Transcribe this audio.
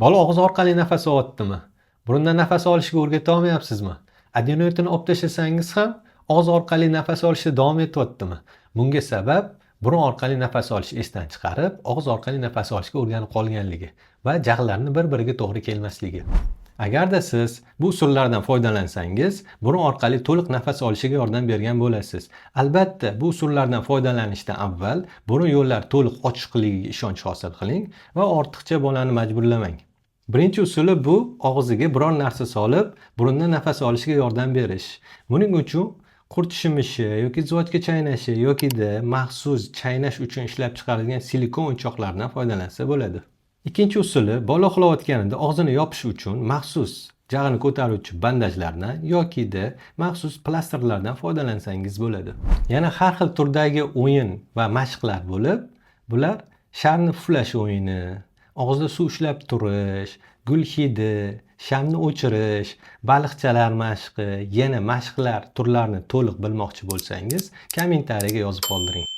Bola og'iz orqali nafas olyaptimi? Burundan nafas olishga o'rgata olmayapsizmi? Adenoidini olib tashlasangiz ham og'iz orqali nafas olishda davom etyaptimi? Bunga sabab burun orqali nafas olish esdan chiqarib, og'iz orqali nafas olishga o'rganib qolganligi va jag'larni bir-biriga to'g'ri kelmasligi. Agarda siz bu usullardan foydalansangiz, burun orqali to'liq nafas olishiga yordam bergan bo'lasiz. Albatta, bu usullardan foydalanishdan avval burun yo'llari to'liq ochiqligiga ishonch hosil qiling va ortiqcha bolani majburlamang. Birinchi usuli bu og'ziga biror narsa solib, burundan nafas olishiga yordam berish. Buning uchun qurt shimishi yoki zvochka chaynashi yokida maxsus chaynash uchun ishlab chiqarilgan silikon o'yinchoqlardan foydalansa bo'ladi. Ikkinchi usuli bola uxlayotganida og'zini yopish uchun maxsus jag'ini ko'taruvchi bandajlardan yokida maxsus plastrlardan foydalansangiz bo'ladi. Yana har xil turdagi o'yin va mashqlar bo'lib, bular sharni puflash o'yini, og'izda suv ushlab turish, gul hidi, shamni o'chirish, baliqchalar mashqi, yana mashqlar turlarini to'liq bilmoqchi bo'lsangiz, kommentariyaga yozib qoldiring.